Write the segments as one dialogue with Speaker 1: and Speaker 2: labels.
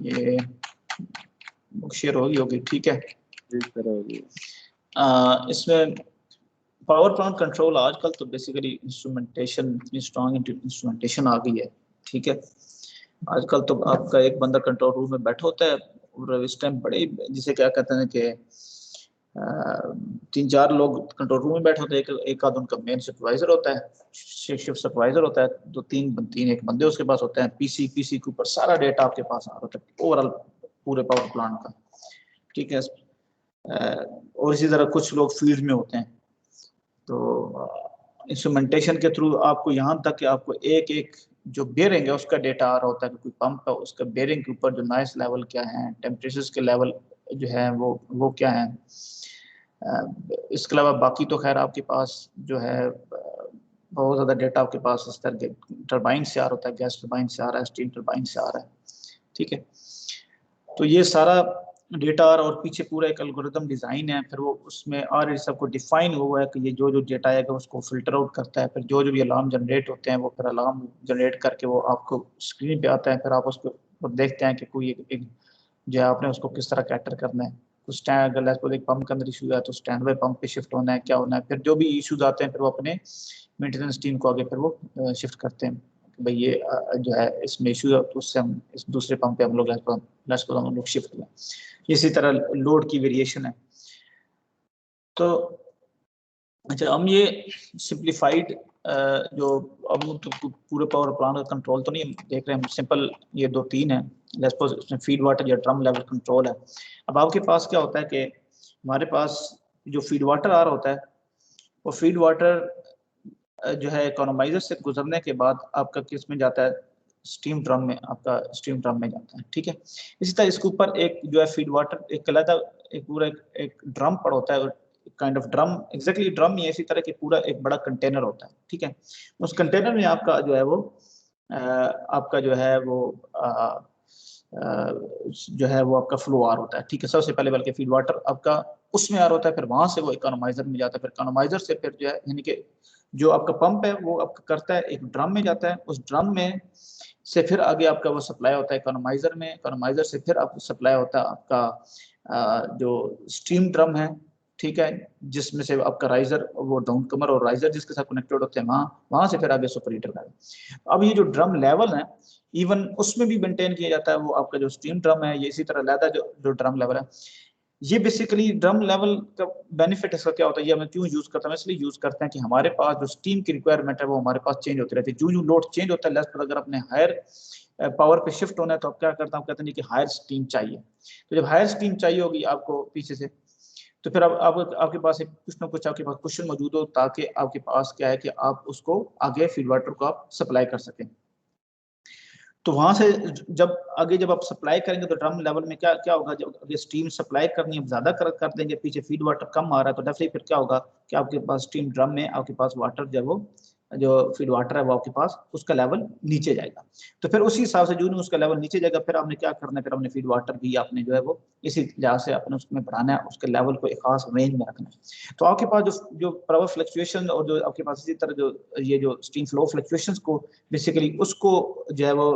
Speaker 1: ये शेयर होगी, ठीक है। इसमें पावर प्लांट कंट्रोल आजकल तो बेसिकली इंस्ट्रूमेंटेशन, इतनी स्ट्रॉन्ग इंस्ट्रूमेंटेशन आ गई है, ठीक है। आजकल तो आपका एक बंदा कंट्रोल रूम में बैठा होता है और इस टाइम बड़े, जिसे क्या कहते हैं कि 3-4 लोग कंट्रोल रूम में बैठे होते हैं। एक आध उनका मेन सुपरवाइजर होता है, शिफ्ट सुपरवाइजर होता है, 2-3 एक बंदे उसके पास होते हैं। पीसी के ऊपर सारा डेटा आपके पास आ रहा है ओवरऑल पूरे पावर प्लांट का, ठीक है। और इसी तरह कुछ लोग फील्ड में होते हैं। तो इंस्ट्रूमेंटेशन के थ्रू आपको यहाँ तक कि आपको एक एक जो बेयरिंग है उसका डेटा आ रहा होता है कि कोई पंप है उसका बेयरिंग के ऊपर जो नॉइस लेवल क्या है, टेम्परेचर के लेवल जो है वो क्या है। इसके अलावा बाकी तो खैर आपके पास जो है बहुत ज़्यादा डेटा आपके पास इस तरह के टरबाइन से आ रहा होता है, गैस टरबाइन से आ रहा है, स्टीम टरबाइन से आ रहा है, ठीक है। तो ये सारा डेटा और पीछे पूरा एक एल्गोरिथम डिज़ाइन है, फिर वो उसमें और सबको डिफाइन हुआ है कि ये जो जो डेटा आएगा उसको फिल्टर आउट करता है। फिर जो जो भी अलार्म जनरेट होते हैं वो फिर अलार्म जनरेट करके वो आपको स्क्रीन पे आता है। फिर आप उसको देखते हैं कि कोई एक जो है आपने उसको किस तरह कैटर करना है। कुछ स्टैंड, अगर लेट्स सपोज एक पंप के अंदर इशू है तो स्टैंड बाय पंप पे शिफ्ट होना है, क्या होना है। फिर जो भी इशूज आते हैं फिर वो अपने मेंटेनेंस टीम को आगे फिर वो शिफ्ट करते हैं कि भाई ये जो है इसमें इशू है तो उससे हम इस दूसरे पंप पे हम लोग लेट्स सपोज हम लोग शिफ्ट हुए। इसी तरह लोड की वेरिएशन है। तो अच्छा, हम ये सिंप्लीफाइड जो अब तो पूरे पावर प्लांट का कंट्रोल तो नहीं देख रहे हैं, सिंपल ये 2-3 है। लेट्स सपोज इसमें फीड वाटर या ड्रम लेवल कंट्रोल है। अब आपके पास क्या होता है कि हमारे पास जो फीड वाटर आ रहा होता है वो फीड वाटर जो है इकोनोमाइजर से गुजरने के बाद आपका किस में जाता है, स्टीम ड्रम में, आपका स्टीम ड्रम में जाता है, ठीक है। इसी तरह इसके ऊपर एक जो है फीड वाटर एक अलग एक पूरा एक ड्रम पड़ा होता है, kind of drum, exactly drum ही इसी तरह की पूरा एक बड़ा कंटेनर होता है, ठीक है। उस कंटेनर में आपका जो है वो आपका जो है वो जो है वो आपका फ्लो आर होता है, ठीक है। सबसे पहले बल्कि फीड वाटर आपका उसमें आ रहा होता है, फिर वहां से वो इकोनोमाइजर में जाता है, फिर इकोनोमाइजर से फिर जो है यानी कि जो आपका पंप है वो आपका करता है एक ड्रम में जाता है, उस ड्रम में से फिर आगे आपका वो सप्लाई होता है इकोनोमाइजर में, इकोनोमाइजर से फिर आपको सप्लाई होता है आपका जो स्टीम ड्रम है, ठीक है, जिसमें से आपका राइजर वो डाउन कमर और राइजर जिसके साथ कनेक्टेड होते हैं वहां से फिर आगे सुपर हीटर का। अब ये जो ड्रम लेवल है इवन उसमें भी मेंटेन किया जाता है वो आपका जो स्टीम ड्रम है, ये इसी तरह लहदा जो ड्रम लेवल है। ये बेसिकली ड्रम लेवल का बेनिफिट इसका क्या होता है, ये हमें क्यों यूज करते हैं, इसलिए यूज करते हैं कि हमारे पास जो स्टीम की रिक्वायरमेंट है वो हमारे पास चेंज होती रहती है। जो लोड चेंज होता है लेस पर अगर अपने हायर पावर पे शिफ्ट होना है तो आप क्या करता हूँ, कहते हैं कि हायर स्टीम चाहिए। तो जब हायर स्टीम चाहिए होगी आपको पीछे से, तो फिर अब आपके पास एक कुछ ना कुछ आपके पास क्वेश्चन मौजूद हो ताकि आपके पास क्या है कि आप उसको आगे फीड वाटर को आप सप्लाई कर सकें। तो वहां से जब आप सप्लाई करेंगे तो ड्रम लेवल में क्या क्या होगा, जब अगर स्टीम सप्लाई करनी है ज्यादा कर देंगे, पीछे फीड वाटर कम आ रहा है तो डेफिनेटली फिर क्या होगा कि आपके पास स्टीम ड्रम में आपके पास वाटर जो फीड वाटर है वो आपके पास उसका लेवल नीचे जाएगा। तो फिर उसी हिसाब से जो उसका लेवल नीचे जाएगा फिर आपने क्या करना है, फिर आपने फीड वाटर भी आपने जो है वो इसी लिहाज से अपने उसमें बढ़ाना है, उसके लेवल को एक खास रेंज में रखना है। तो आपके पास जो पावर फ्लक्चुएशन और जो आपके पास इसी तरह जो ये जो स्टीम फ्लो फ्लक्चुएशंस को बेसिकली उसको जो है वो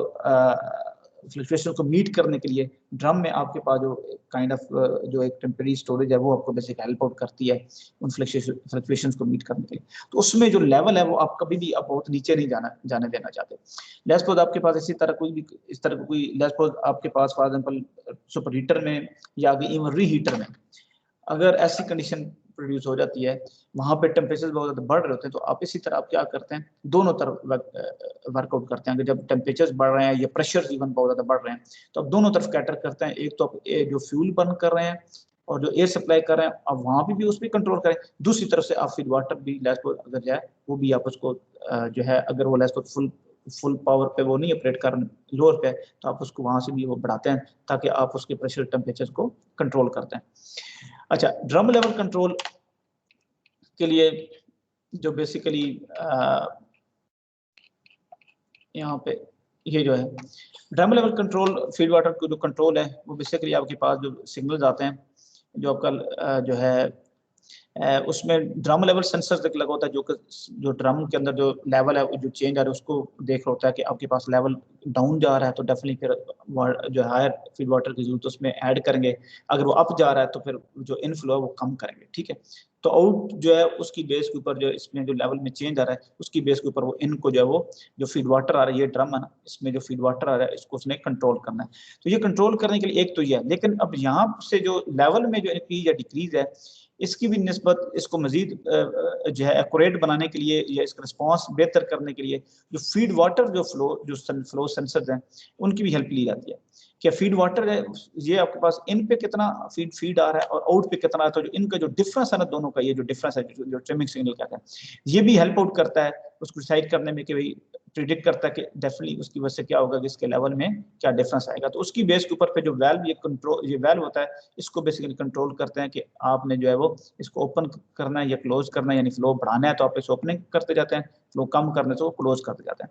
Speaker 1: फ्लक्चुएशन को मीट करने के लिए ड्रम में आपके पास जो काइंड ऑफ जो एक टेम्परेरी स्टोरेज है वो आपको बेसिक हेल्प आउट करती है उन फ्लक्चुएशंस को मीट करने के लिए। तो उसमें जो लेवल है वो आप कभी भी आप बहुत नीचे नहीं जाने देना चाहते। लेट्स सपोज आपके पास इसी तरह कोई भी इस तरह कोई लेट्स सपोज आपके पास फॉर एग्जांपल सुपर हीटर में या इवन रीहीटर में अगर ऐसी कंडीशन प्रोड्यूस हो जाती है वहां पे टेम्परेचर बहुत ज्यादा बढ़ रहे होते हैं, तो आप इसी तरह आप क्या करते हैं दोनों तरफ वर्कआउट करते हैं कि जब टेम्परेचर बढ़ रहे हैं या प्रेशर इवन बहुत ज्यादा बढ़ रहे हैं तो आप दोनों तरफ कैटर करते हैं। एक तो आप जो फ्यूल बर्न कर रहे हैं और जो एयर सप्लाई कर रहे हैं आप वहां भी उस पर कंट्रोल करें, दूसरी तरफ से आप फीड वाटर भी अगर जाए वो भी आप उसको जो है अगर वो फुल पावर पे वो नहीं ऑपरेट कर लोअर पे तो आप उसको वहां से भी वो बढ़ाते हैं ताकि आप उसके प्रेशर टेम्परेचर को कंट्रोल करते हैं। अच्छा, ड्रम लेवल कंट्रोल के लिए जो बेसिकली यहाँ पे ये जो है drum level control feed water को जो कंट्रोल है वो बेसिकली आपके पास जो सिग्नल्स आते हैं जो आपका जो है उसमें ड्रम लेवल सेंसर एक लगा होता है जो ड्रम के अंदर जो लेवल है जो चेंज आ रहा है उसको देख रहा होता है कि आपके पास लेवल डाउन जा रहा है तो डेफिनेटली फिर जो हायर फीड वाटर की जरूरत उसमें ऐड करेंगे, अगर वो अप जा रहा है तो फिर जो इनफ्लो है वो कम करेंगे। ठीक है, तो आउट जो है उसकी बेस के ऊपर जो इसमें जो लेवल में चेंज आ रहा है उसकी बेस के ऊपर वो इनको जो है वो जो फीड वाटर आ रहा है, ये ड्रम है ना, इसमें जो फीड वाटर आ रहा है इसको उसने कंट्रोल करना है। तो ये कंट्रोल करने के लिए एक तो ये है, लेकिन अब यहाँ से जो लेवल में जो इंक्रीज या डिक्रीज है इसकी भी निस्बत इसको मजीद जो है एक्यूरेट बनाने के लिए या इसका रिस्पॉन्स बेहतर करने के लिए जो फीड वाटर जो फ्लो सेंसर्स हैं उनकी भी हेल्प ली जाती है। क्या फीड वाटर है ये आपके पास इन पे कितना फीड आ रहा है और आउट पे कितना है, तो जो इनका जो डिफरेंस है ना दोनों का, ये जो डिफरेंस है जो ट्रिमिंग सिग्नल कहते हैं, ये भी हेल्प आउट करता है उसको डिसाइड करने में कि भाई प्रिडिक्ट करता है कि डेफिनेटली उसकी वजह से क्या होगा कि इसके लेवल में क्या डिफरेंस आएगा। तो उसकी बेस के ऊपर फिर जो वेल्व ये वेल्व होता है इसको बेसिकली कंट्रोल करते हैं कि आपने जो है वो इसको ओपन करना है या क्लोज करना है, यानी फ्लो बढ़ाना है तो आप इसे ओपनिंग करते जाते हैं, फ्लो कम करने से वो क्लोज करते जाते हैं।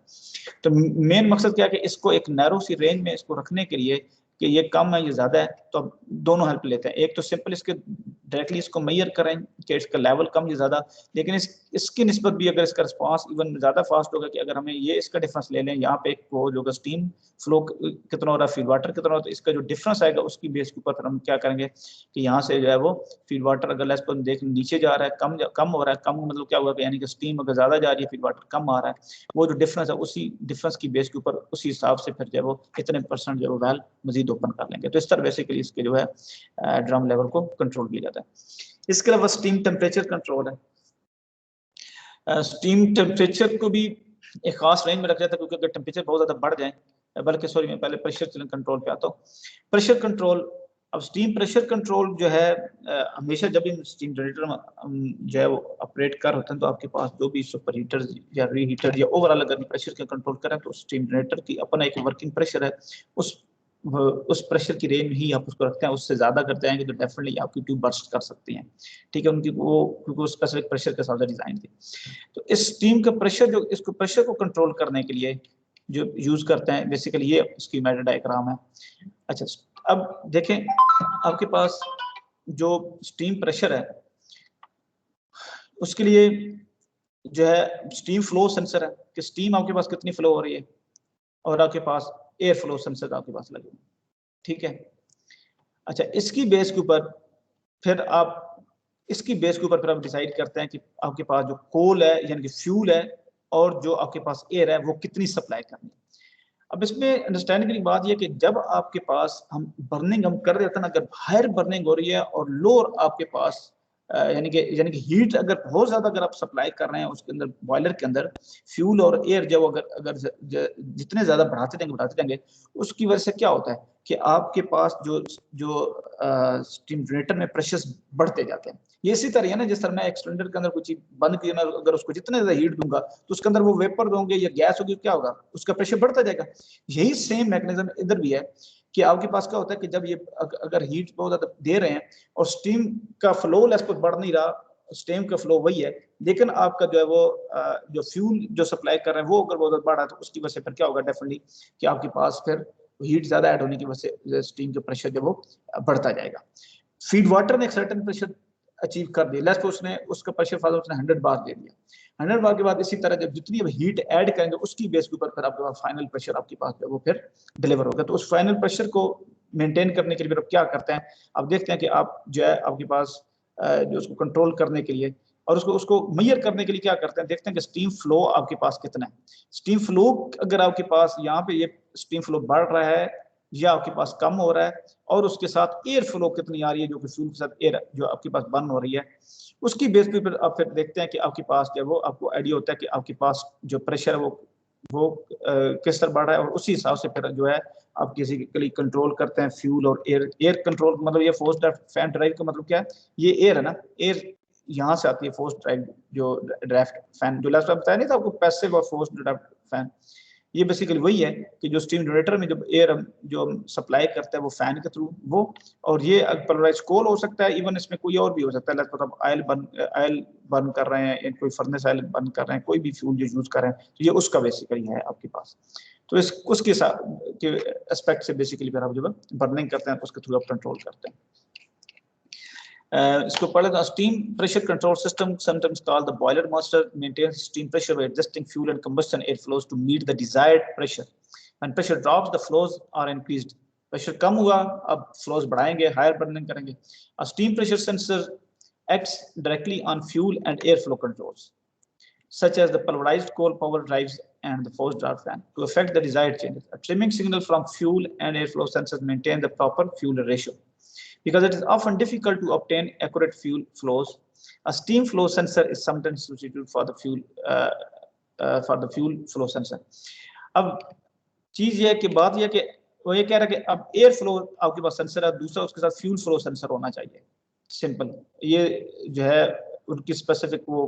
Speaker 1: तो मेन मकसद क्या है कि इसको एक नैरो सी रेंज में इसको रखने के लिए कि ये कम है ये ज्यादा है, तो अब दोनों हेल्प लेते हैं। एक तो सिंपल इसके डायरेक्टली इसको मेजर करें कि इसका लेवल कम या ज्यादा, लेकिन इसकी निस्बत भी अगर इसका रिस्पॉन्स इवन ज्यादा फास्ट होगा कि अगर हमें ये इसका डिफरेंस ले लें, यहाँ पे एक वो जो स्टीम फ्लो कितना हो रहा है, फीड वाटर कितना हो रहा है, तो इसका जो डिफरेंस आएगा उसकी बेस के ऊपर हम क्या करेंगे कि यहाँ से जो है वो फीड वाटर अगर लेस पर देख नीचे जा रहा है, कम हो रहा है, कम मतलब क्या होगा यानी कि स्टीम अगर ज्यादा जा रही है फीड वाटर कम आ रहा है, वो जो डिफरेंस है उसी डिफरेंस की बेस के ऊपर उसी हिसाब से फिर जो है वो इतने परसेंट जो है वो वेल मजीद ओपन कर लेंगे। तो इस तरह बेसिकली इसके जो है ड्रम लेवल को कंट्रोल किया जाता है। इसके अलावा स्टीम टेम्परेचर कंट्रोल है। स्टीम टेम्परेचर को भी एक खास रेंज में रखा जाता है क्योंकि अगर टेम्परेचर बहुत ज्यादा बढ़ जाए, बल्कि सॉरी मैं पहले प्रेशर कंट्रोल पे आता हूँ। प्रेशर कंट्रोल, अब स्टीम प्रेशर कंट्रोल जो है हमेशा जब भी स्टीम जनरेटर जो है वो ऑपरेट कर होते हैं तो आपके पास जो भी सुपर हीटर या रीहीटर या ओवरऑल अगर प्रेशर का कंट्रोल करें तो स्टीम जनरेटर की अपना एक वर्किंग प्रेशर है, उस प्रेशर की रेंज में ही आप उसको रखते हैं। उससे ज्यादा करते जाएंगे तो डेफिनेटली आपकी ट्यूब बर्स्ट कर सकती हैं। ठीक है, उनकी वो क्योंकि उस स्पेसिफिक प्रेशर के साथ डिजाइन थी। तो इस स्टीम का प्रेशर जो इसको प्रेशर को कंट्रोल करने के लिए जो यूज करते हैं बेसिकली ये स्कीमेटिक डायग्राम है। अच्छा, अब देखें आपके पास जो स्टीम प्रेशर है उसके लिए जो है स्टीम फ्लो सेंसर है कि स्टीम आपके पास कितनी फ्लो हो रही है, और आपके पास एयर फ्लो सेंसर आपके पास लगे। ठीक है, अच्छा इसकी बेस के ऊपर फिर आप फिर आप डिसाइड करते हैं कि आपके पास जो कोल है यानी कि फ्यूल है और जो आपके पास एयर है वो कितनी सप्लाई करनी है। अब इसमें अंडरस्टैंडिंग की बात यह कि जब आपके पास हम बर्निंग हम कर देते हैं ना, अगर हायर बर्निंग हो रही है और लोअर आपके पास यानी कि हीट अगर बहुत ज्यादा अगर आप सप्लाई कर रहे हैं उसके अंदर बॉयलर के अंदर फ्यूल और एयर जब अगर जितने ज्यादा बढ़ाते जाएंगे उसकी वजह से क्या होता है कि आपके पास जो जो स्टीम जनरेटर में प्रेशर बढ़ते जाते हैं। ये इसी तरह है ना, जिस तरह मैं एक्सटेंडर के अंदर कुछ चीज बंद किया मैं अगर उसको जितने ज्यादा हीट दूंगा तो उसके अंदर वो वेपर होंगे या गैस होगी, क्या होगा उसका प्रेशर बढ़ता जाएगा। यही सेम मैकेनिज्म इधर भी है कि आपके पास क्या होता है कि जब ये अगर हीट बहुत ज्यादा दे रहे हैं और स्टीम का फ्लो लेस कुछ बढ़ नहीं रहा, स्टीम का फ्लो वही है, लेकिन आपका जो है वो जो फ्यूल जो सप्लाई कर रहे हैं वो अगर बहुत ज्यादा बढ़ रहा है तो उसकी वजह से फिर क्या होगा डेफिनेटली कि आपके पास फिर हीट ज्यादा ऐड होने की वजह से स्टीम का प्रेशर जो वो बढ़ता जाएगा। फीड वाटर ने एक सर्टेन प्रेशर अचीव कर दिया, लेट्स उसने उसका प्रेशर फादर उसने 100 बार दे दिया। 100 बार के बाद इसी तरह जब जितनी हीट ऐड करेंगे उसकी बेस के ऊपर फिर आपके पास फाइनल प्रेशर आपके पास जो वो फिर डिलीवर होगा। तो उस फाइनल प्रेशर को मेंटेन करने के लिए फिर आप क्या करते हैं, आप देखते हैं कि आप जो है आपके पास जो उसको कंट्रोल करने के लिए और उसको मेजर करने के लिए क्या करते हैं, देखते हैं कि स्टीम फ्लो आपके पास कितना है। स्टीम फ्लो अगर आपके पास यहाँ पे ये स्टीम फ्लो बढ़ रहा है या आपके पास कम हो रहा है और उसके साथ एयर फ्लो कितनी आ रही है जो कि फ्यूल के साथ एयर जो आपके पास बर्न हो रही है, उसकी बेस पे फिर आप फिर देखते हैं कि आपके पास जो वो आपको आइडिया होता है कि आपके पास जो प्रेशर है वो किस तरह बढ़ रहा है और उसी हिसाब से फिर जो है आप किसी के लिए कंट्रोल करते हैं फ्यूल और एयर कंट्रोल। मतलब ये फोर्स फैन ड्राइव का मतलब क्या है, ये एयर है ना, एयर यहाँ से आती है फोर्स ड्राइव जो ड्राफ्ट फैन जो लास्ट टाइम बताया नहीं था आपको, पैसिव और फोर्स ड्राफ्ट फैन, ये बेसिकली वही है कि जो स्टीम जनरेटर में जब एयर जो सप्लाई करता है वो फैन के थ्रू वो, और ये पोलराइज कोल हो सकता है, इवन इसमें कोई और भी हो सकता है, मतलब ऑयल बर्न कर रहे हैं, कोई फर्नेस ऑयल बर्न कर रहे हैं, कोई भी फ्यूल जो यूज कर रहे हैं, तो ये उसका बेसिकली है आपके पास। तो इस उसके के एस्पेक्ट से बेसिकली फिर आप जो बर्निंग करते हैं उसके थ्रू आप कंट्रोल करते हैं। इसको पढ़े तो steam pressure control system sometimes called the boiler master maintains steam pressure by adjusting fuel and combustion air flows to meet the desired pressure. When pressure drops, the flows are increased. Pressure कम हुआ, अब flows बढ़ाएंगे, higher burning करेंगे. A steam pressure sensor acts directly on fuel and air flow controls, such as the pulverized coal power drives and the forced draft fan, to affect the desired changes. A trimming signal from fuel and airflow sensors maintain the proper fuel ratio. Because it is often difficult to obtain accurate fuel flows, a steam flow sensor is sometimes substituted for the fuel flow sensor. अब चीज ये कि बात ये कि वो ये कह रहा है कि अब एयर फ्लो आपके पास सेंसर है, दूसरा उसके साथ फ्यूल फ्लो सेंसर होना चाहिए. सिंपल, ये जो है उनकी स्पेसिफिक वो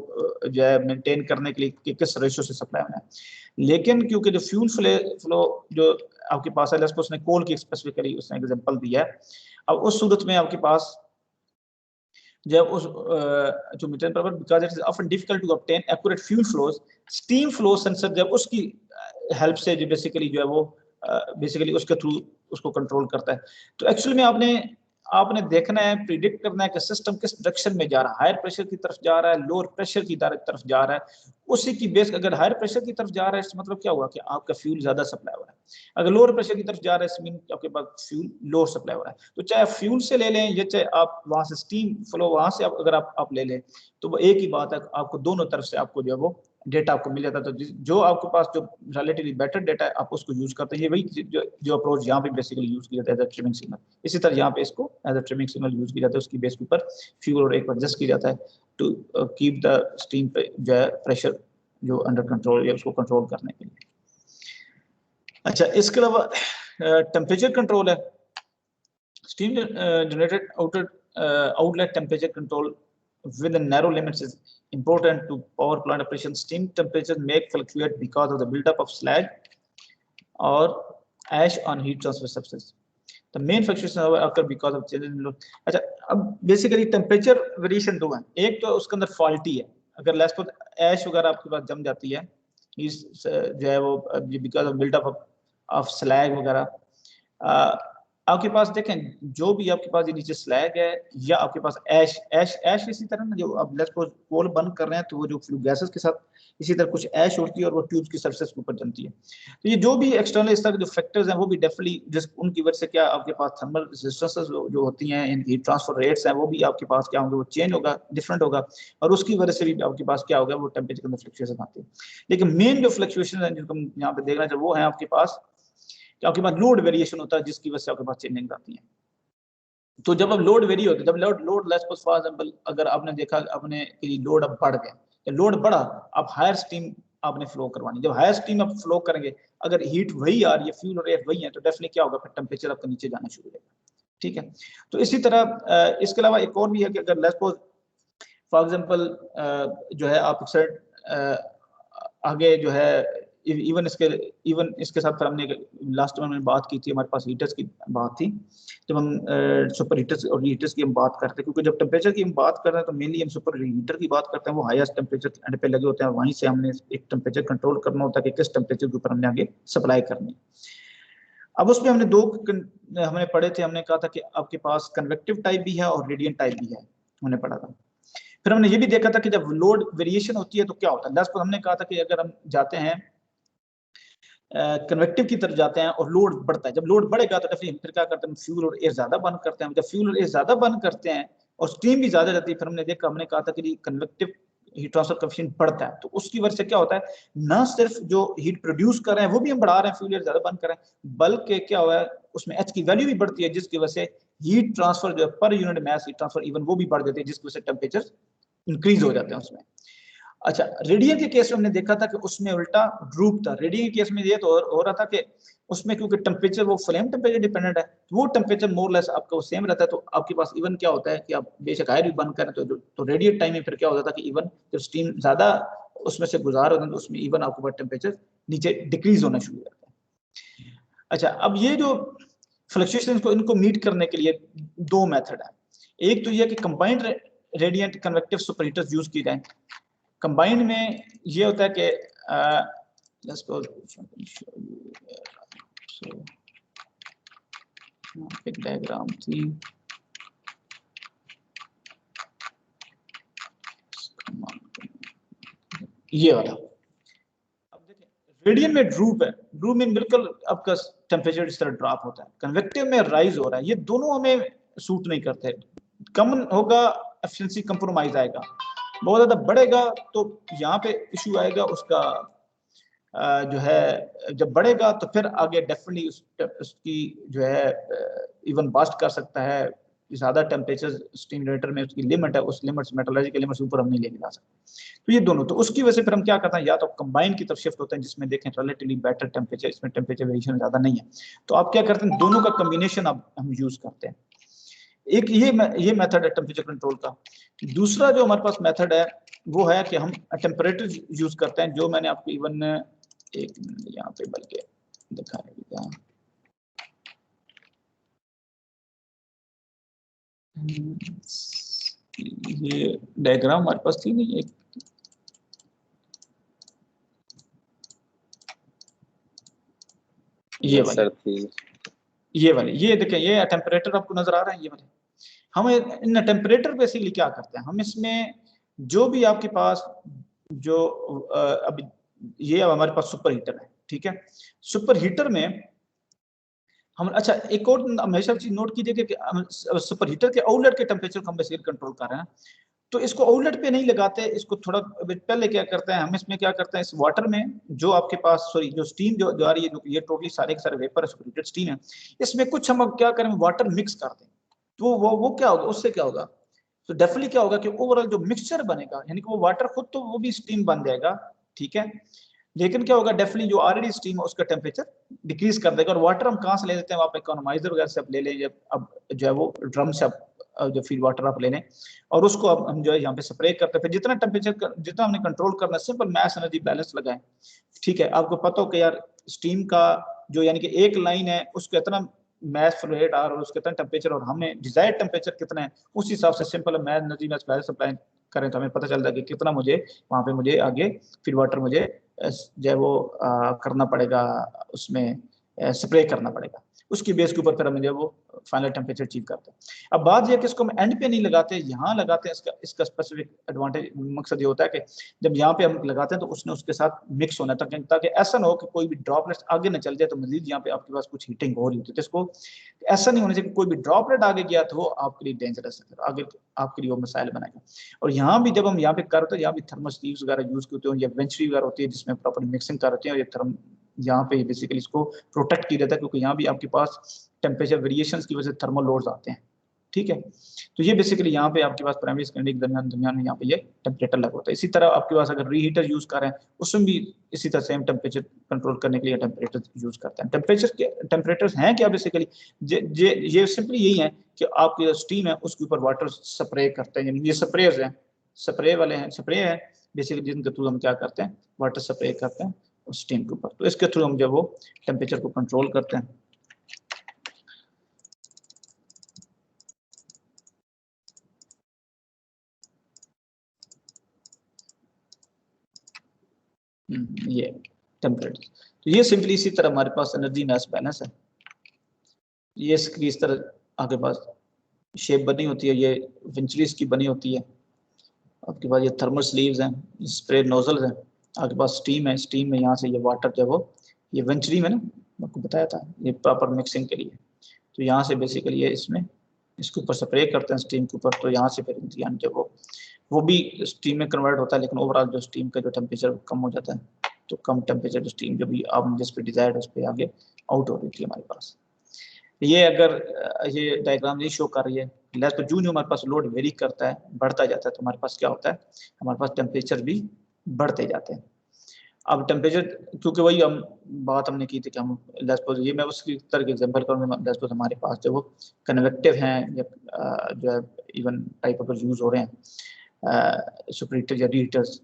Speaker 1: जो है मेंटेन करने के लिए कि किस रेशियो से सप्लाई होना है. लेकिन क्योंकि जो फ्यूल फ्लो जो आपके पास है, उसने कोल की स्पेसिफिकली उसने एग्जांपल दिया है. अब उस सूरत में आपके पास जब उस जो मीटर पर because it is often difficult to obtain accurate fuel flows, steam flow sensor जब उसकी हेल्प से जो बेसिकली जो है वो बेसिकली उसके थ्रू उसको कंट्रोल करता है. तो एक्चुअली में आपने देखना है, प्रिडिक्ट करना है कि सिस्टम किस डायरेक्शन में जा रहा है, हायर प्रेशर की तरफ जा रहा है, लोअर प्रेशर की तरफ जा रहा है. उसी की बेस अगर हायर प्रेशर की तरफ जा रहा है इसका मतलब क्या हुआ कि आपका फ्यूल ज्यादा सप्लाई हो रहा है. अगर लोअर प्रेशर की तरफ जा रहा है इसमें आपके पास फ्यूल लोअर सप्लाई हो रहा है. तो चाहे फ्यूल से ले लें या चाहे आप वहां से स्टीम फ्लो वहां से अगर आप ले लें तो वो एक ही बात है, आपको दोनों तरफ से आपको जो है वो डेटा आपको मिल जाता है. तो जो आपके पास जो रिलेटिवली बेटर डेटा है आप उसको यूज करते हैं. ये वही जो अप्रोच यहाँ पे बेसिकली यूज किया जाता है एज अ ट्रिमिंग सिग्नल. इसी तरह यहाँ पे इसको as a trimming signal use किया जाता है. उसकी बेस के ऊपर फ्यूल और एक एडजस्ट किया जाता है टू कीप द स्टीम जो है प्रेशर जो अंडर कंट्रोल या उसको कंट्रोल करने के लिए. अच्छा, इसके अलावा टेम्परेचर कंट्रोल है. Steam generated outlet temperature control within narrow limits is important to power plant operation. Steam temperatures may fluctuate because of the buildup of slag or ash on heat transfer substances. The main fluctuations occur because of changes in load. अच्छा, अब basically temperature variation दो हैं. एक तो उसके अंदर faulty है, अगर लेट्स सपोज ऐश वगैरह आपके पास जम जाती है इस जो है वो because of buildup of slag वगैरह. आपके पास देखें जो भी आपके पास ये नीचे स्लैग है या आपके पास ऐश इसी तरह ना, जो अब लेट्स सपोज कोल बंद कर रहे हैं तो वो जो फ्लू गैसेस के साथ इसी तरह कुछ ऐश होती है और वो ट्यूब्स की सरफेस के ऊपर जमती है. तो ये जो भी एक्सटर्नल इस तरह के जो फैक्टर्स हैं वो भी डेफिनेटली जिस उनकी वजह से क्या आपके पास थर्मल रेजिस्टेंसेस जो होती हैं, इन हीट ट्रांसफर रेट्स हैं वो भी आपके पास क्या होंगे, वो चेंज होगा, डिफरेंट होगा, और उसकी वजह से भी आपके पास क्या होगा, वो टेम्परेचर के अंदर फ्लक्चुएशन आती है. लेकिन मेन जो फ्लक्चुएशन है जिनको हम यहाँ पे देखना चाहिए वो है आपके पास आपके पास लोड वेरिएशन होता है जिसकी वजह से आपके पास चेंजिंग आती है. तो जब अब लोड वेरी होता है, जब load let's suppose for example अगर आपने देखा आपने कि लोड अब बढ़ गया, लोड बढ़ा, अब हायर स्टीम आपने फ्लो करवानी. जब हायर स्टीम आप फ्लो करेंगे, अगर हीट वही आ रही है, फ्यूल और एयर वही है, तो डेफिनेटली क्या होगा, फिर टेम्परेचर आपका नीचे जाना शुरू हो जाएगा. ठीक है. तो इसी तरह इसके अलावा एक और भी है कि अगर लेट्स सपोज फॉर एग्जांपल जो है आप आगे जो है इवन इसके साथ फिर हमने लास्ट में हमने बात की थी, हमारे पास हीटर्स की बात थी, जब हम सुपर हीटर्स और हीटर्स की हम बात करते हैं, क्योंकि जब टेम्परेचर की हम बात कर रहे हैं तो मेनली हम सुपर हीटर की बात करते हैं. वो हाईएस्ट टेम्परेचर एंड पे लगे होते हैं, वहीं से हमने एक टेम्परेचर कंट्रोल करना होता है कि किस टेम्परेचर के ऊपर हमने आगे सप्लाई करनी है. अब उसमें हमने दो हमने पढ़े थे, हमने कहा था कि आपके पास कन्वेक्टिव टाइप भी है और रेडिएंट टाइप भी है, हमने पढ़ा था. फिर हमने ये भी देखा था कि जब लोड वेरिएशन होती है तो क्या होता है. लास्ट पर हमने कहा था कि अगर हम जाते हैं कन्वेक्टिव की तरफ जाते हैं और लोड बढ़ता है, जब लोड बढ़ेगा तो डेफिनेटली फिर क्या करते हैं, फ्यूल और एयर ज्यादा बर्न करते हैं. जब फ्यूल और एयर ज्यादा बर्न करते हैं और स्टीम भी ज्यादा रहती है, फिर हमने कहा था कि कन्वेक्टिव हीट ट्रांसफर कोएफिशिएंट बढ़ता है. तो उसकी वजह से क्या होता है, ना सिर्फ जो हीट प्रोड्यूस कर रहे हैं वो भी हम बढ़ा रहे हैं, फ्यूल एयर ज्यादा बर्न कर रहे हैं, बल्कि क्या हुआ है उसमें एच की वैल्यू भी बढ़ती है, जिसकी वजह से हीट ट्रांसफर जो per unit mass heat transfer even वो भी बढ़ जाती है, जिसकी वजह से टेम्परेचर इंक्रीज हो जाते हैं उसमें. अच्छा, रेडिएंट के केस में हमने देखा था कि उसमें उल्टा ड्रूप था. रेडिएंट के केस में ये तो हो रहा था कि उसमें क्योंकि टेम्परेचर वो फ्लेम टेम्परेचर डिपेंडेंट है, तो वो टेम्परेचर मोर लेस आपका वो सेम रहता है. तो आपके पास इवन क्या होता है कि आप बेशक हायर भी बंद करें तो रेडिएट टाइम में फिर क्या होता था कि इवन जब स्टीम ज्यादा उसमें से गुजार होता है तो उसमें इवन आपके पास टेम्परेचर नीचे डिक्रीज होना शुरू हो जाता है. अच्छा, अब ये जो फ्लक्चुएशन को इनको मीट करने के लिए दो मेथड है. एक तो ये कि combined radiant convective super heaters use किए जाए. कंबाइंड में ये होता है कि एक डायग्राम थी, ये वाला। अब देखें रेडियन में ड्रूप है, ड्रूप में बिल्कुल आपका टेम्परेचर इस तरह ड्रॉप होता है, कन्वेक्टिव में राइज हो रहा है, ये दोनों हमें सूट नहीं करते। कम होगा एफिशिएंसी कंप्रोमाइज आएगा, बहुत ज्यादा बढ़ेगा तो यहाँ पे इशू आएगा उसका जो है, जब बढ़ेगा तो फिर आगे डेफिनेटली उसकी जो है इवन बास्ट कर सकता है। ज्यादा टेम्परेचर स्टीम जनरेटर में उसकी लिमिट है, उस लिमिट मेटलर्जिकल लिमिट से ऊपर हम नहीं लेके जा सकते। तो ये दोनों, तो उसकी वजह से फिर हम क्या करते हैं, या तो कंबाइन की तरफ शिफ्ट होते हैं जिसमें देखें रिलेटिवली बेटर टेम्परेचर, इसमें टेम्परेचर वेरिएशन ज्यादा नहीं है, तो आप क्या करते हैं, दोनों का कॉम्बिनेशन अब हम यूज करते हैं। एक ये मेथड है टेम्परेचर कंट्रोल का। दूसरा जो हमारे पास मेथड है वो है कि हम टेम्परेचर यूज करते हैं, जो मैंने आपको इवन एक यहाँ पे बल्कि दिखाएगा, ये डायग्राम हमारे पास थी नहीं, एक ये वाली, ये देखें, ये टेम्परेचर आपको नजर आ रहा है, ये वाले। हम इन टेम्परेचर बेसिकली क्या करते हैं, हम इसमें जो भी आपके पास जो अभी ये हमारे पास सुपर हीटर है, ठीक है, सुपर हीटर में हम, अच्छा एक और हमेशा चीज नोट कीजिए कि सुपर हीटर के आउटलेट के टेम्परेचर को हम बेसिकली कंट्रोल कर रहे हैं, तो इसको आउटलेट पे नहीं लगाते, इसको थोड़ा पहले क्या करते हैं हम, इसमें क्या करते हैं, इस वाटर में जो आपके पास सॉरी जो स्टीम जो आ रही है, जो ये टोटली सारे के सारे वेपर सुपर हीटेड स्टीम है, इसमें कुछ हम क्या करें, वाटर मिक्स कर दें, तो वो क्या होगा, उससे क्या होगा, तो डेफिनेटली क्या होगा कि ओवरऑल जो मिक्सचर बनेगा, यानी कि वो वाटर खुद तो वो भी स्टीम बन जाएगा, ठीक है, लेकिन क्या होगा, डेफिनेटली जो ऑलरेडी स्टीम है उसका टेम्परेचर डिक्रीज कर देगा। और वाटर हम कहाँ से ले लेते हैं, आप इकोनोमाइजर वगैरह से आप ले लें, अब जो है वो ड्रम से आप जो फीड वाटर आप ले लें और उसको अब हम जो है यहाँ पे स्प्रे करते हैं, फिर जितना टेम्परेचर जितना हमने कंट्रोल करना है, सिंपल मैस एनर्जी बैलेंस लगाएं, ठीक है, आपको पता हो कि यार स्टीम का जो यानी कि एक लाइन है उसको इतना मैस फ्लो रेट और उसके इतना टेम्परेचर और हमें डिजायर्ड टेम्परेचर कितना है, उस हिसाब से simple mass energy mass balance apply करें तो हमें पता चलता है कि कितना मुझे वहाँ पे मुझे आगे फीड वाटर मुझे जो है वो करना पड़ेगा, उसमें स्प्रे करना पड़ेगा, उसकी बेस के ऊपर फिर हम जो वो फाइनल टेम्परेचर अचीव करते हैं। अब बात यह कि इसको हम एंड पे नहीं लगाते, यहाँ लगाते हैं, इसका स्पेसिफिक एडवांटेज मकसद ये होता है कि जब यहाँ पे हम लगाते हैं तो उसने उसके साथ मिक्स होना है, ताकि ऐसा ना हो कि कोई भी ड्रॉपलेट्स आगे ना चल जाए तो मजीद यहाँ पे आपके पास कुछ हीटिंग हो रही होती है, तो इसको ऐसा नहीं होना चाहिए कि कोई भी ड्रॉपलेट आगे गया तो वो आपके लिए डेंजरस है, आगे आपके लिए वो मसाइल बनाएगा। और यहाँ भी जब हम यहाँ पे करते हैं, यहाँ भी थर्मल स्लीव्स वगैरह यूज करते हैं या वेंचुरी वगैरह होती है जिसमें प्रॉपर मिक्सिंग करते हैं, और ये थर्म यहाँ पे बेसिकली इसको प्रोटेक्ट किया जाता है, क्योंकि यहाँ भी आपके पास टेम्परेचर वेरिएशंस की वजह से थर्मल लोड्स आते हैं, ठीक है, तो ये बेसिकली यहाँ पे आपके पास प्राइमरी सेकेंडरी के दरमियान में यहाँ पे ये टेम्परेचर लगा होता है। इसी तरह आपके पास अगर रीहीटर यूज कर रहे हैं उसमें भी इसी तरह सेम टेम्परेचर कंट्रोल करने के लिए टेम्परेचर यूज करते हैं। टेम्परेचर्स हैं क्या, बेसिकली ये सिंपली यही है कि आपकी जो स्टीम है उसके ऊपर वाटर स्प्रे करते हैं, यानी ये स्प्रेयर्स हैं, स्प्रे वाले हैं, स्प्रे है बेसिकली जिनके थ्रू हम क्या करते हैं, वाटर स्प्रे करते हैं उस स्टीम के ऊपर, तो इसके थ्रू हम जब वो टेम्परेचर को कंट्रोल करते हैं। ये टेम्परेचर, तो ये सिंपली इसी तरह हमारे पास एनर्जी मैस बैलेंस है, ये इसकी इस तरह आगे पास शेप बनी होती है, ये वेंचुरीज की बनी होती है, आपके पास ये थर्मल स्लीव्स हैं, स्प्रे नोजल्स हैं, आपके पास स्टीम है, स्टीम में यहाँ से ये वाटर जो वो ये वेंचुरी में ना आपको बताया था ये प्रॉपर मिक्सिंग के लिए, तो यहाँ से बेसिकली ये इसमें इसके ऊपर स्प्रे करते हैं स्टीम के ऊपर, तो यहाँ से फिर यानी जो वो भी स्टीम में कन्वर्ट होता है, लेकिन ओवरऑल जो स्टीम का जो टेम्परेचर कम हो जाता है, तो कम टेम्परेचर जो स्टीम जो भी आप जिस पे डिजायर्ड उस पर आगे आउट हो रही थी हमारे पास। ये अगर ये डायग्राम नहीं शो कर रही है, लेस तो जून हमारे पास लोड वेरी करता है, बढ़ता जाता है, तो हमारे पास क्या होता है, हमारे पास टेम्परेचर भी बढ़ते जाते हैं। अब टेम्परेचर क्योंकि वही हम बात हमने की थी कि हम लेसपोज, ये मैं उसकी तरह एग्जांपल करूँगा, लेसपोज हमारे पास जो वो कन्वेक्टिव हैं या जो है इवन टाइप अगर यूज हो रहे हैं सुपर हीटर या रीहीटर्स,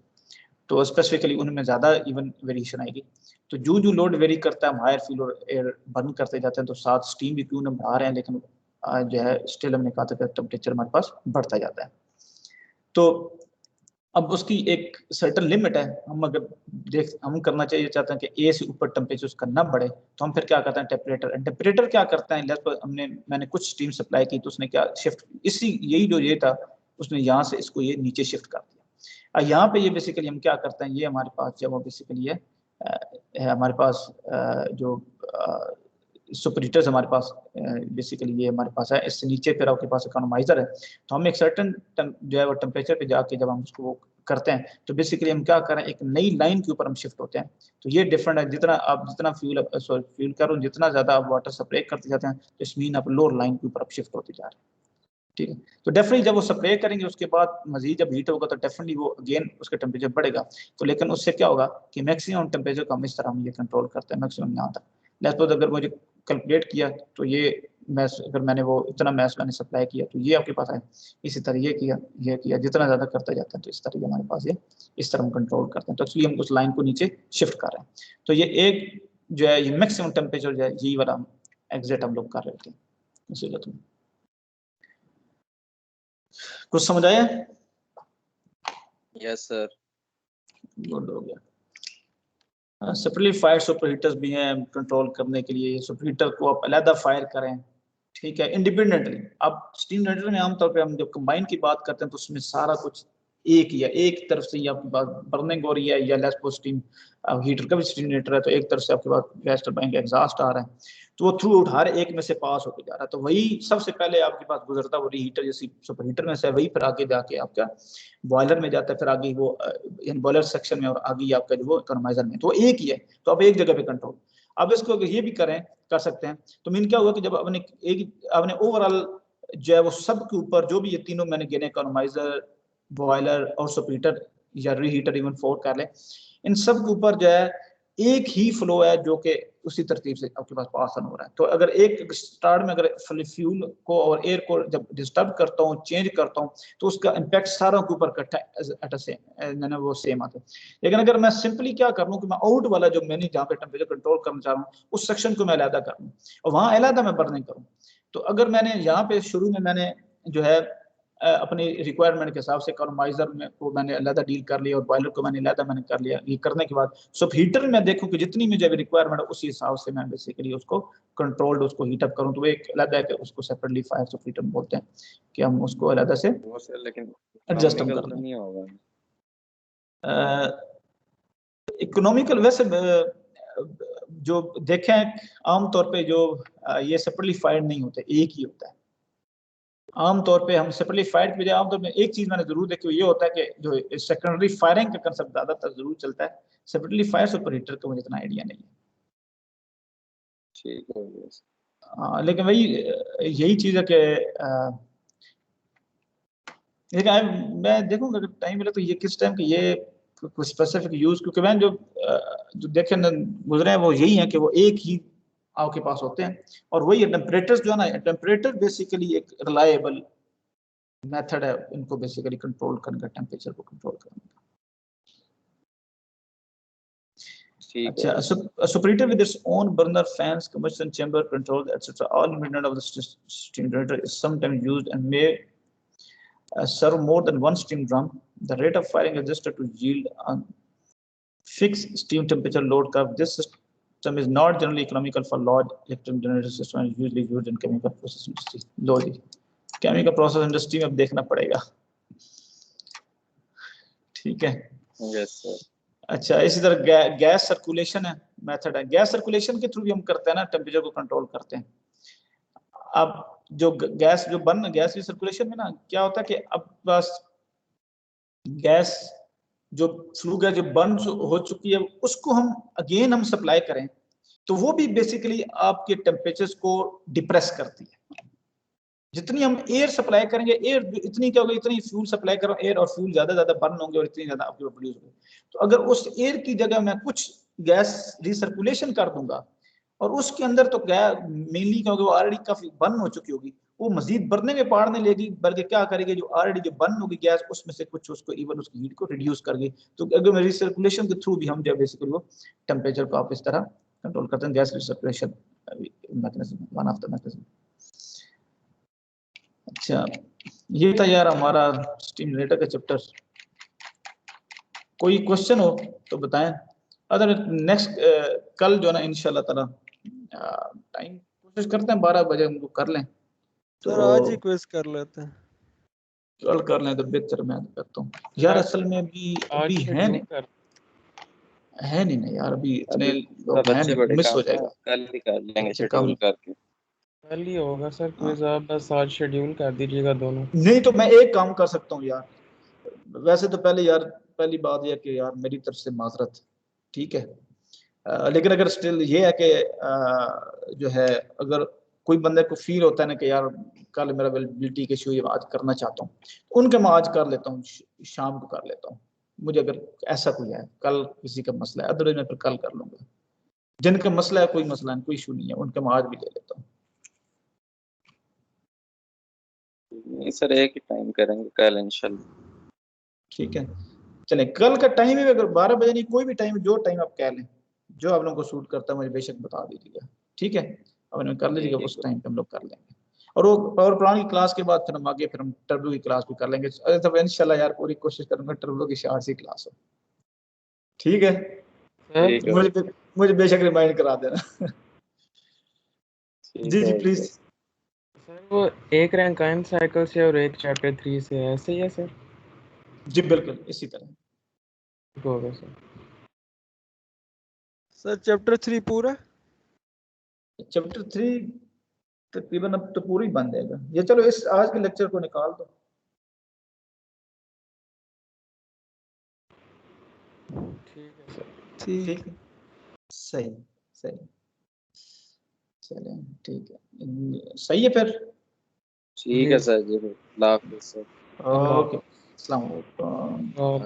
Speaker 1: तो स्पेसिफिकली उनमें ज़्यादा इवन वेरिएशन आएगी। तो जो लोड वेरी करता है हम हायर फ्यूल और एयर बर्न करते जाते हैं, तो साथ स्टीम भी क्यों ना बढ़ा रहे हैं, लेकिन जो है स्टिल हमने कहा था कि टेम्परेचर हमारे पास बढ़ता जाता है। तो अब उसकी एक सर्टन लिमिट है, हम अगर हम करना चाहिए चाहते हैं कि ए से ऊपर टेम्परेचर उसका ना बढ़े, तो हम फिर क्या करते हैं, टेम्परेचर क्या करता है, मैंने कुछ स्टीम सप्लाई की तो उसने क्या शिफ्ट, इसी यही जो ये था उसने यहाँ से इसको ये नीचे शिफ्ट कर दिया, यहाँ पे ये बेसिकली हम क्या करते हैं, ये हमारे पास जो वो बेसिकली है हमारे पास जो सुपरहीटर्स हमारे पास बेसिकली ये हमारे पास है। इससे नीचे फिर आपके पास इकोनोमाइजर है। तो हम एक सर्टन जो है वो टेम्परेचर पे जाके जब हम उसको करते हैं तो बेसिकली हम क्या करें, एक नई लाइन के ऊपर हम शिफ्ट होते हैं। तो ये डिफरेंट है, जितना फ्यूल करो जितना ज्यादा आप वाटर स्प्रे करते जाते हैं तो इस मीन आप लोअर लाइन के ऊपर आप शिफ्ट होते जा रहे हैं। ठीक है, तो डेफिनेटली जब वो स्प्रे करेंगे उसके बाद मजीद जब हीट होगा तो डेफिनेटली वो अगेन उसका टेम्परेचर बढ़ेगा। तो लेकिन उससे क्या होगा कि मैक्सिमम टेम्परेचर को हम इस तरह हम ये कंट्रोल करते हैं मैक्सिमम यहाँ तक। लेट्स अगर मुझे कैलकुलेट किया तो ये मैस, अगर मैंने वो इतना मैस मैंने सप्लाई किया तो ये आपके पास है। इसी तरह ये किया जितना ज़्यादा करते जाते हैं तो इस तरह हमारे पास ये इस तरह हम कंट्रोल करते हैं। तो एक्चुअली हम उस लाइन को नीचे शिफ्ट कर रहे हैं। तो ये एक जो है ये मैक्सिमम टेम्परेचर जो है यही वाला हम एग्जैक्ट हम लोग कर रहे थे इसी सूरत में। कुछ समझ आया?
Speaker 2: Yes sir.
Speaker 1: गुड हो गया। सेपरेटली फायर सुपर हीटर्स भी हैं कंट्रोल करने के लिए। सुपर हीटर को आप अलग फायर करें, ठीक है, इंडिपेंडेंटली। अब स्टीम जनरेटर में आमतौर पे हम जब कंबाइन की बात करते हैं तो उसमें सारा कुछ एक तरफ से ही आपके पास बर्निंग हो रही है, या लेस स्टीम हीटर का भी स्टीम जनरेटर है तो एक तरफ से आपके पास गैस टरबाइन का एग्जॉस्ट आ रहा है तो वो थ्रू हर एक में से पास होकर जा रहा है। तो वही सबसे पहले आपके पास गुजरता वो हीटर जैसी सुपर हीटर में से, वही फिर आगे जाके आपका बॉयलर में जाता है, फिर आगे वो बॉयलर सेक्शन में और आगे आपका जो वो इकोनोमाइजर में। तो एक ही है, तो अब एक जगह पे कंट्रोल। अब इसको ये भी कर सकते हैं तो मीन क्या हुआ कि जब आपने ओवरऑल जो है वो सब के ऊपर जो भी ये तीनों मैंने गिने, इकोनोमाइजर, बॉयलर और सुपरहीटर या रीहीटर इवन 4 कर ले, इन सब के ऊपर जो है एक ही फ्लो है जो कि उसी तरतीब से आपके पास पास ऑन हो रहा है। तो अगर एक स्टार्ट में अगर फ्यूल को और एयर को जब डिस्टर्ब करता हूँ, चेंज करता हूँ, तो उसका इम्पैक्ट सारों के ऊपर इकट्ठा एट सेम वो सेम आता है। लेकिन अगर मैं सिंपली क्या कर लूँ कि मैं आउट वाला जो मैंने जहाँ पे टेम्परेचर कंट्रोल करना चाह रहा हूँ उस सेक्शन को मैं अलहदा कर लूँ और वहाँ अलहदा मैं बर्निंग करूँ, तो अगर मैंने यहाँ पे शुरू में मैंने जो है अपनी रिक्वायरमेंट के हिसाब से इकोनोमाइजर में को मैंने अलग डील कर लिया और बॉयलर को मैंने अलग मैंने कर लिया, ये करने के बाद सब हीटर में देखूं कि जितनी मुझे रिक्वायरमेंट है उसी हिसाब से मैं बेसिकली उसको कंट्रोल्ड उसको हीट अप करूं। तो एक अलग है कि उसको सेपरेटली फायर सब हीटर बोलते हैं कि हम उसको अलग से
Speaker 2: लेकिन
Speaker 1: एडजस्ट हम कर लें। नहीं होगा इकोनॉमिकल वैसे जो देखें आमतौर पे जो ये सेपरेटली फायर नहीं होते, एक ही होता है। आमतौर पे हम सेपरेटली फायर की बजाय आमतौर पे एक चीज मैंने जरूर देखी, ये होता है कि जो सेकेंडरी फायरिंग का कंसेप्ट ज्यादातर जरूर चलता है, सेपरेटली फायर सुपर हीटर का मुझे इतना आइडिया नहीं है।
Speaker 2: ठीक है।
Speaker 1: लेकिन वही यही चीज है कि लेकिन मैं देखूंगा अगर टाइम मिले तो ये किस टाइम के ये कुछ स्पेसिफिक यूज, क्योंकि मैंने जो देखे गुजरे हैं वो यही है कि वो एक ही आपके पास होते हैं और वही टेम्परेचर जो है ना, टेम्परेचर बेसिकली एक रिलायबल मेथड है इनको बेसिकली कंट्रोल करने का, टेम्परेचर को कंट्रोल करने का। अच्छा, a superheater with its own burner, fans, combustion chamber, controls, etc. all independent of the steam generator is sometimes used and may serve more than one steam drum. The rate of firing is adjusted to yield a fixed steam temperature load curve. This system is not generally economical for large electric generator system and is usually used in chemical process industry. लो जी, chemical process industry में अब देखना पड़ेगा। ठीक है।
Speaker 2: Yes sir.
Speaker 1: अच्छा, इसी तरह गैस सर्कुलेशन है मेथड है, गैस सर्कुलेशन के थ्रू भी हम करते हैं ना, टेम्परेचर को कंट्रोल करते हैं। अब जो गैस की सर्कुलेशन में ना क्या होता है कि अब बस गैस जो फ्लू गैस जो बर्न हो चुकी है उसको हम अगेन हम सप्लाई करें तो वो भी बेसिकली आपके टेम्परेचर्स को डिप्रेस करती है। जितनी हम एयर सप्लाई करेंगे, एयर इतनी क्या होगी, इतनी फ्यूल सप्लाई करो एयर और फ्यूल ज्यादा बर्न होंगे और इतनी ज्यादा आपके प्रोड्यूस होंगे। तो अगर उस एयर की जगह मैं कुछ गैस रिसर्कुलेशन कर दूंगा और उसके अंदर तो मेनली क्या होगा, वो ऑलरेडी काफी बर्न हो चुकी होगी, वो मजीद बढ़ने में पार नहीं लेगी, बल्कि क्या करेगी, जो ऑलरेडी जो बर्न होगी गैस उसमें से कुछ उसको इवन उसकी हीट को रिड्यूस कर गई। तो अगर मैं रिसर्कुलेशन के थ्रू भी हम जब बेसिकली वो टेम्परेचर को आप इस तरह कंट्रोल करते हैं, gas recirculation mechanism, one of the mechanism. अच्छा, ये था यार हमारा स्टीम जनरेटर का चैप्टर। कोई क्वेश्चन हो तो बताएं, अदर नेक्स्ट कल जो है ना इंशाल्लाह ताला टाइम कोशिश करते हैं 12 बजे हम लोग कर लें।
Speaker 3: तो आज ही क्विज कर लेते हैं।
Speaker 1: कल कर लें तो बेहतर, मैं करता हूँ यार। असल में अभी है नहीं ना यार, अभी इतने लोग हैं नहीं, मिस हो जाएगा।
Speaker 2: कल ही कर लेंगे
Speaker 1: अच्छा,
Speaker 2: शेड्यूल करके।
Speaker 3: कल ही होगा सर
Speaker 1: हाँ।
Speaker 3: क्विज, आप बस आज शेड्यूल कर दीजिएगा दोनों।
Speaker 1: नहीं तो मैं एक काम कर सकता हूँ यार, वैसे तो पहले यार पहली बात यह कि यार मेरी तरफ से माजरत, ठीक है। लेकिन अगर स्टिल ये है कि जो है अगर कोई बंदे को फील होता है ना कि यार कल मेरा अवेलेबिलिटी के इशू आज करना चाहता हूँ, तो उनके मैं आज कर लेता हूँ, शाम को कर लेता हूँ। मुझे अगर ऐसा कोई है, कल किसी का मसला है, अदरवाइज मैं फिर कल कर लूंगा। जिनका मसला है कोई मसला नहीं, कोई इशू नहीं है, उनका मैं आज भी ले लेता हूँ।
Speaker 2: नहीं सर, एक ही टाइम करेंगे कल इंशाल्लाह।
Speaker 1: ठीक है, चले कल का टाइम ही अगर 12 बजे नहीं, कोई भी टाइम, जो टाइम आप कह लें, जो आप लोगों को सूट करता है मुझे बेशक बता दीजिएगा, ठीक है। अब कर लीजिएगा, उस टाइम पे हम लोग कर लेंगे। और वो पावर प्लान की क्लास के बाद फिर हम आगे फिर हम टर्बो की क्लास भी कर लेंगे। तब इंशाल्लाह यार पूरी कोशिश करूंगा टर्बो की शार्ट सी क्लास हो, ठीक है। मुझे बेशक रिमाइंड करा देना। जी जी प्लीज।
Speaker 3: सर वो एक रैंक आयन साइकिल से और एक चैप्टर 3 से है, ऐसे ही है सर?
Speaker 1: जी बिल्कुल इसी तरह
Speaker 3: होगा
Speaker 4: सर चैप्टर 3 पूरा,
Speaker 1: चैप्टर 3 तकरीबन अब तो पूरी बन जाएगा ये। चलो इस आज के लेक्चर को निकाल दो।
Speaker 3: ठीक है सर।
Speaker 1: ठीक है, सही सही, चलें ठीक है, सही है फिर।
Speaker 2: ठीक है सर जी, अल्लाह हाफिज़ सर।
Speaker 1: ओके, अस्सलाम वालेकुम।
Speaker 3: और